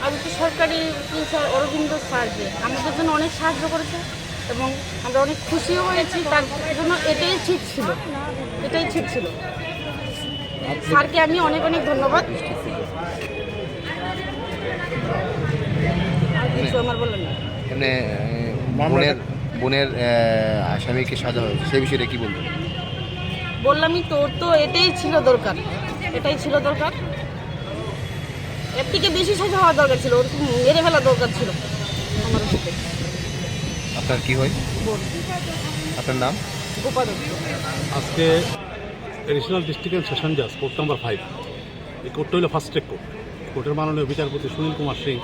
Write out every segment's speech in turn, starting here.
আমি তো সরকারি স্যার অরবিন্দ স্যার যে আমাদের জন্য অনেক সাহায্য করেছে এবং আমরা অনেক খুশিও হয়েছি। তার জন্য এটাই ঠিক ছিল, স্যারকে আমি অনেক অনেক ধন্যবাদ। আমার বললেন বোনের আসামিকে সাজা হয়েছে, সেই বিষয়টা কি বলবেন? বললামই তো, ওর তো এটাই ছিল দরকার, এর থেকে বেশি সাজা হওয়া দরকার ছিল, ওর মেরে ফেলা দরকার ছিল আমার সাথে। আপনার কি হয়? আপনার নাম? গোপাল। আজকে এডিশনাল ডিস্ট্রিক্ট অ্যান্ড সেশন জাজ কোর্ট নাম্বার 5, এই কোর্টটা হলো ফার্স্ট ট্র্যাক কোর্ট। কোর্টের মাননীয় বিচারপতি সুনীল কুমার সিং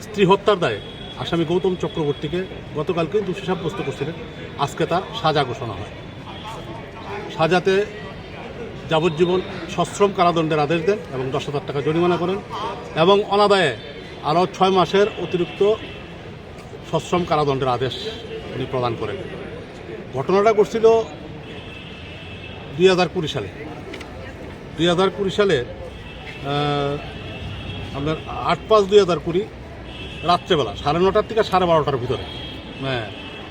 স্ত্রী হত্যার দায়ে আসামি গৌতম চক্রবর্তীকে গতকালকে দোষী সাব্যস্ত করছিলেন। আজকে তার সাজা ঘোষণা হয়। সাজাতে যাবজ্জীবন সশ্রম কারাদণ্ডের আদেশ দেন এবং 10,000 টাকা জরিমানা করেন এবং অনাদায়ে আরও 6 মাসের অতিরিক্ত সশ্রম কারাদণ্ডের আদেশ উনি প্রদান করেন। ঘটনাটা ঘটছিল 2020 সালে। 2020 সালে আপনার 8/5/2020 রাত্রেবেলা 9:30 থেকে 12:30 ভিতরে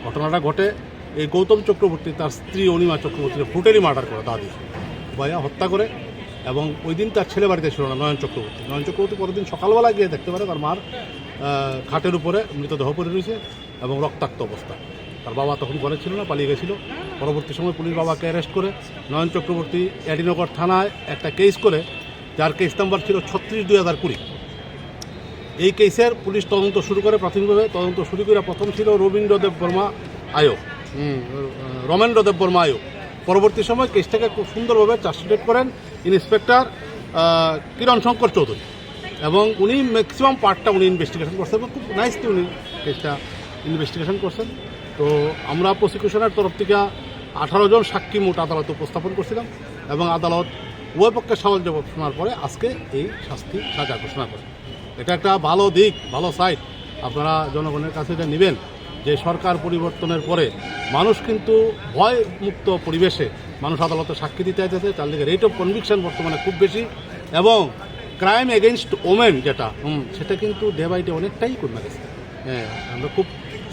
ঘটনাটা ঘটে। এই গৌতম চক্রবর্তী তার স্ত্রী অনিমা চক্রবর্তীকে ব্রুটালি মার্ডার করে, দাদি ভাইয়া হত্যা করে। এবং ওই দিন তার ছেলে বাড়িতে ছিল না, নয়ন চক্রবর্তী পরের দিন সকালবেলা গিয়ে দেখতে পারে তার মার খাটের উপরে মৃতদেহ পড়ে রয়েছে এবং রক্তাক্ত অবস্থা। তার বাবা তখন ঘরে ছিল না, পালিয়ে গেছিল। পরবর্তী সময় পুলিশ বাবাকে অ্যারেস্ট করে নয়ন চক্রবর্তী এডিনগর থানায় একটা কেস করে, যার কেস নাম্বার ছিল 36/2020। এই কেসের পুলিশ তদন্ত শুরু করে। প্রাথমিকভাবে তদন্ত শুরু করে প্রথম ছিল রমেন্দ্র দেব বর্মা আয়োগ। পরবর্তী সময় কেসটাকে খুব সুন্দরভাবে চার্জশিট করেন ইন্সপেক্টর কিরণ শঙ্কর চৌধুরী এবং উনি ম্যাক্সিমাম পার্টটা উনি ইনভেস্টিগেশন করছেন এবং খুব নাইসলি উনি কেসটা ইনভেস্টিগেশন করছেন। তো আমরা প্রসিকিউশনের তরফ থেকে 18 জন সাক্ষী মোট আদালতে উপস্থাপন করছিলাম এবং আদালত উভয় পক্ষের সওয়াল জবাব শোনার পরে আজকে এই সাজা ঘোষণা করে। এটা একটা ভালো দিক, ভালো সাইড। আপনারা জনগণের কাছে এটা নেবেন যে সরকার পরিবর্তনের পরে মানুষ কিন্তু ভয়মুক্ত পরিবেশে মানুষ আদালতে সাক্ষী দিতে চাইতেছে। তার দিকে রেট অফ কনভিকশন বর্তমানে খুব বেশি এবং ক্রাইম এগেনস্ট ওমেন যেটা সেটা কিন্তু ডে বাই ডে অনেকটাই কমে গেছে। আমরা খুব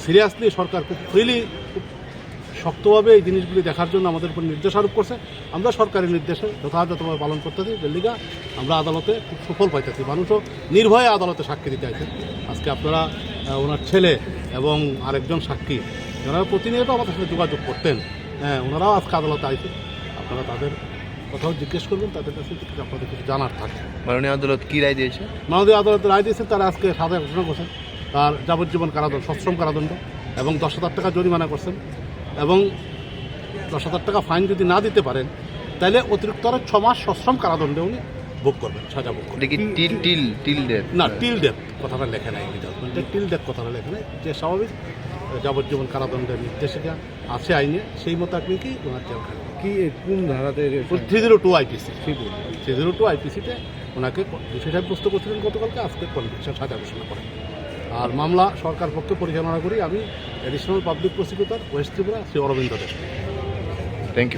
সিরিয়াসলি, সরকার খুব ফ্রিলি, খুব শক্তভাবে এই জিনিসগুলি দেখার জন্য আমাদের উপর নির্দেশ আরোপ করছে। আমরা সরকারি নির্দেশে যথাযথভাবে পালন করতেছি। দিল্লিগা আমরা আদালতে খুব সুফল পাইতেছি। মানুষও নির্ভয়ে আদালতে সাক্ষী দিতে চাইছেন। আজকে আপনারা ওনার ছেলে এবং আরেকজন সাক্ষী যারা প্রতিনিয়ত আমাদের সাথে যোগাযোগ করতেন, ওনারাও আজকে আদালতে আইছে। আপনারা তাদের কথাও জিজ্ঞেস করবেন, তাদের কাছে আপনাদের কিছু জানার থাকে। মাননীয় আদালত কী রায় দিয়েছে? মাননীয় আদালত রায় দিয়েছেন, তারা আজকে সাজা ঘোষণা করছেন। তার যাবজ্জীবন কারাদণ্ড, সশ্রম কারাদণ্ড এবং 10,000 টাকা জরিমানা করছেন এবং 10,000 টাকা ফাইন যদি না দিতে পারেন তাহলে অতিরিক্ত 6 মাস সশ্রম কারাদণ্ডে উনি ভোগ করবেন, সাজা ভোগ করবেন। টিল ডেথ কথাটা লেখে নাই, টিল ডেথ কথাটা লেখে নাই। যে স্বাভাবিক যাবজ্জীবন কারাদণ্ডের নির্দেশিকা আছে আইনে, সেই মোতাবেকই ওনার জেল খাটবে। কি কোন ধারাতে? 302 IPC, 302 IPCতে ওনাকে দোষী সাব্যস্ত করছিলেন গতকালকে। আজকে কনভিকশন সাজা ঘোষণা করেন। আর মামলা সরকার পক্ষে পরিচালনা করি আমি additional public prosecutor west Tripura Shri Arabinda Deb. Thank you.